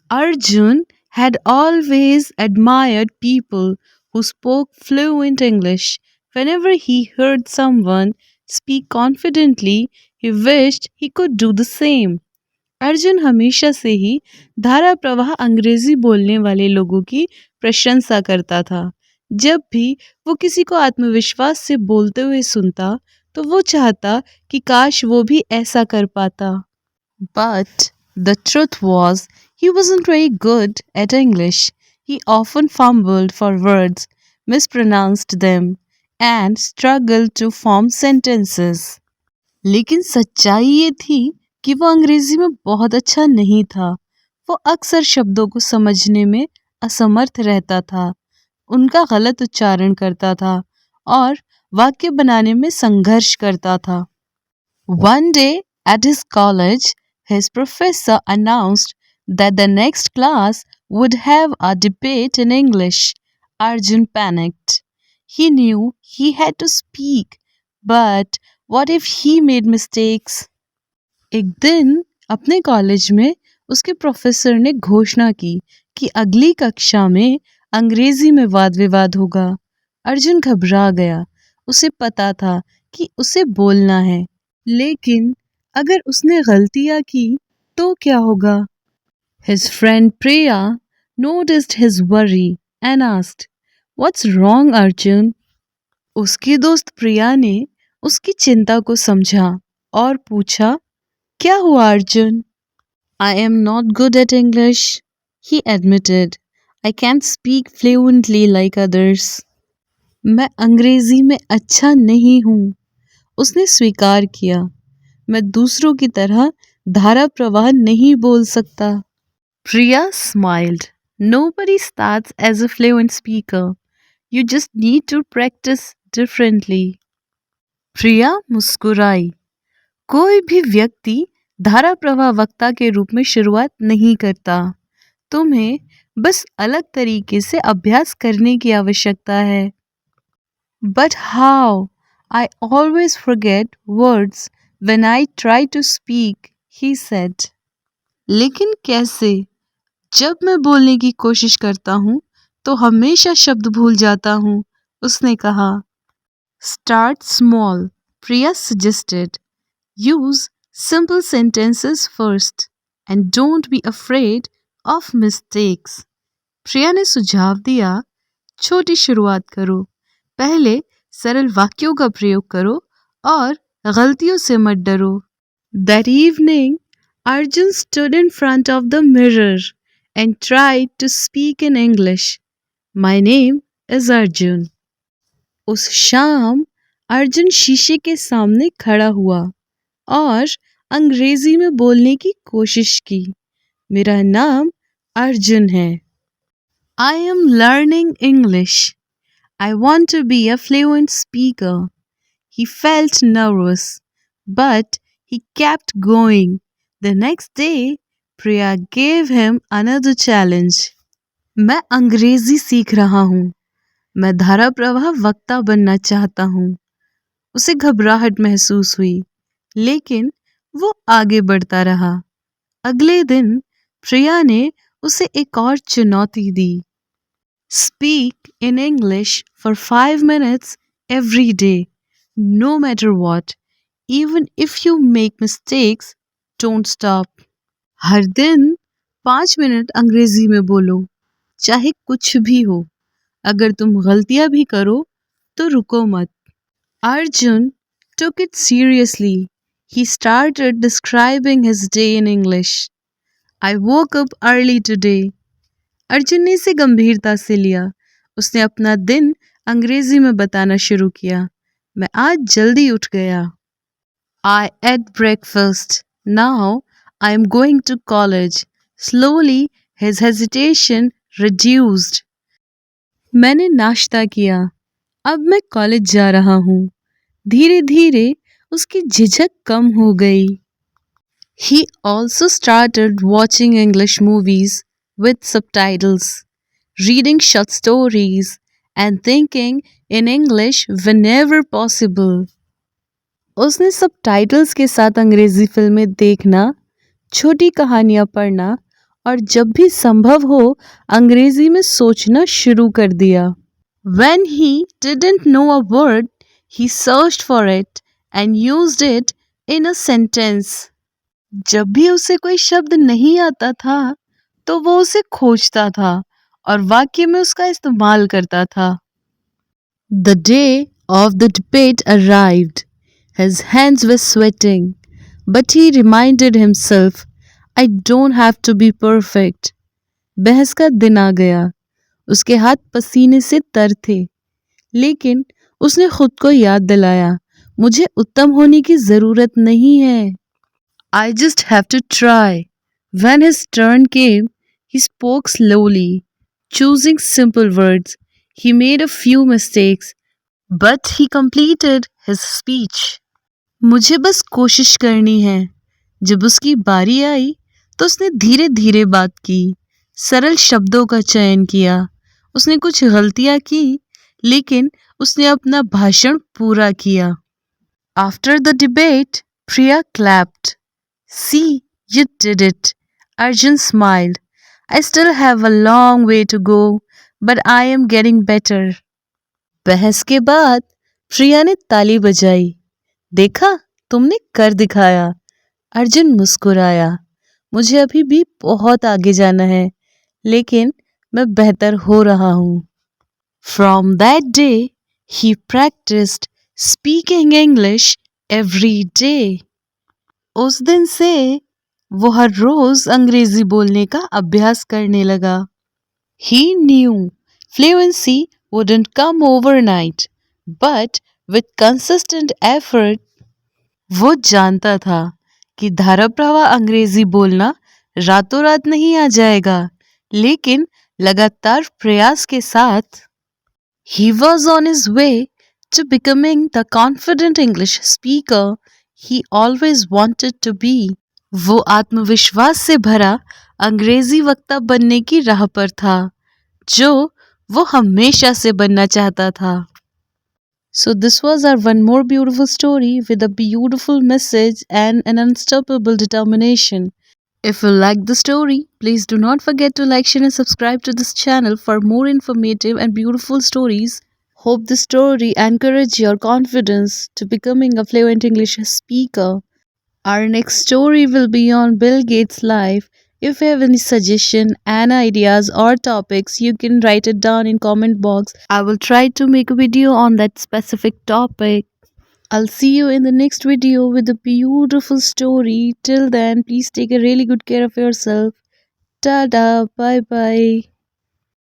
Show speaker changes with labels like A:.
A: Arjun had always admired people who spoke fluent English. Whenever he heard someone speak confidently, he wished he could do the same. Arjun हमेशा से ही धारा प्रवाह अंग्रेजी बोलने वाले लोगों की प्रशंसा करता था। जब भी वो किसी को आत्मविश्वास से बोलते हुए सुनता, तो वो चाहता कि काश वो भी ऐसा कर पाता। But the truth was, he wasn't very good at English. He often fumbled for words, mispronounced them, and struggled to form sentences. लेकिन सच्चाई ये थी कि वो अंग्रेजी में बहुत अच्छा नहीं था। वो अक्सर शब्दों को समझने में असमर्थ रहता था, उनका गलत उच्चारण करता था और वाक्य बनाने में संघर्ष करता था। One day at his college, his professor announced that the next class would have a debate in English. Arjun panicked. He knew he had to speak, but what if he made mistakes? एक दिन अपने college में उसके professor ने घोषणा की कि अगली कक्षा में अंग्रेजी में वाद विवाद होगा। अर्जुन घबरा गया। उसे पता था कि उसे बोलना है, लेकिन अगर उसने गलतियां की तो क्या होगा? His friend Priya noticed his worry and asked, "What's wrong, Arjun?" उसकी दोस्त प्रिया ने उसकी चिंता को समझा और पूछा, क्या हुआ Arjun? I am not good at English, he admitted. I can't speak fluently like others. मैं अंग्रेजी में अच्छा नहीं हूँ, उसने स्वीकार किया। मैं दूसरों की तरह धारा प्रवाह नहीं बोल सकता। Priya smiled. Nobody starts as a fluent speaker. You just need to practice differently. प्रिया मुस्कुराई। कोई भी व्यक्ति धारा प्रवाह वक्ता के रूप में शुरुआत नहीं करता। तुम्हें बस अलग तरीके से अभ्यास करने की आवश्यकता है। But how? I always forget words when I try to speak, he said. लेकिन कैसे? जब मैं बोलने की कोशिश करता हूँ तो हमेशा शब्द भूल जाता हूँ, उसने कहा। Start small, Priya suggested. Use simple sentences first and don't be afraid of mistakes. प्रिया ने सुझाव दिया, छोटी शुरुआत करो, पहले सरल वाक्यों का प्रयोग करो और गलतियों से मत डरो। That evening, Arjun stood in front of the mirror and tried to speak in English. My name is Arjun. उस शाम अर्जुन शीशे के सामने खड़ा हुआ और अंग्रेजी में बोलने की कोशिश की। मेरा नाम अर्जुन है। I am learning English. I want to be a fluent speaker. He felt nervous, but he kept going. The next day, Priya gave him another challenge. मैं अंग्रेजी सीख रहा हूँ। मैं धारा प्रवाह वक्ता बनना चाहता हूँ। उसे घबराहट महसूस हुई, लेकिन वो आगे बढ़ता रहा। अगले दिन प्रिया ने उसे एक और चुनौती दी। Speak in English for 5 minutes every day, no matter what. Even if you make mistakes, don't stop. हर दिन 5 मिनट अंग्रेजी में बोलो, चाहे कुछ भी हो। अगर तुम गलतियां भी करो तो रुको मत। Arjun took it seriously. He started describing his day in English. I woke up early today. Arjun ने इसे गंभीरता से लिया। उसने अपना दिन अंग्रेजी में बताना शुरू किया। मैं आज जल्दी उठ गया। I ate breakfast. Now I am going to college. Slowly his hesitation reduced. मैंने नाश्ता किया। अब मैं कॉलेज जा रहा हूँ। धीरे धीरे उसकी झिझक कम हो गई। He also started watching English movies with subtitles, reading short stories, and thinking in English whenever possible. उसने सबटाइटल्स के साथ अंग्रेजी फिल्में देखना, छोटी कहानियाँ पढ़ना और जब भी संभव हो अंग्रेजी में सोचना शुरू कर दिया। When he didn't know a word, he searched for it and used it in a sentence. जब भी उसे कोई शब्द नहीं आता था तो वो उसे खोजता था और वाक्य में उसका इस्तेमाल करता था। The day of the debate arrived. His hands were sweating, but he reminded himself, I don't have to be perfect. बहस का दिन आ गया। उसके हाथ पसीने से तर थे, लेकिन उसने खुद को याद दिलाया, मुझे उत्तम होने की जरूरत नहीं है। I just have to try. When his turn came, he spoke slowly, choosing simple words. He made a few mistakes, but he completed his speech. मुझे बस कोशिश करनी है। जब उसकी बारी आई तो उसने धीरे धीरे बात की, सरल शब्दों का चयन किया। उसने कुछ गलतियां की, लेकिन उसने अपना भाषण पूरा किया। After the debate, Priya clapped. See, you did it. Arjun smiled. I still have a long way to go, but I am getting better. बहस के बाद प्रिया ने ताली बजाई। देखा, तुमने कर दिखाया। अर्जुन मुस्कुराया। मुझे अभी भी बहुत आगे जाना है, लेकिन मैं बेहतर हो रहा हूँ। From that day, he practiced speaking English every day. उस दिन से वो हर रोज अंग्रेजी बोलने का अभ्यास करने लगा। He knew fluency wouldn't come overnight, but with consistent effort, वो जानता था कि धाराप्रवाह अंग्रेजी बोलना रातों रात नहीं आ जाएगा, लेकिन लगातार प्रयास के साथ he was on his way to becoming the confident English speaker he always wanted to be. वो आत्मविश्वास से भरा अंग्रेजी वक्ता बनने की राह पर था, जो वो हमेशा से बनना चाहता था। So this was our one more beautiful story with a beautiful message and an unstoppable determination. If you like the story, please do not forget to like, share and subscribe to this channel for more informative and beautiful stories. Hope this story encourage your confidence to becoming a fluent English speaker. Our next story will be on Bill Gates' life. If you have any suggestion and ideas or topics, you can write it down in comment box. I will try to make a video on that specific topic. I'll see you in the next video with a beautiful story. Till then, please take a really good care of yourself. Tada, bye bye.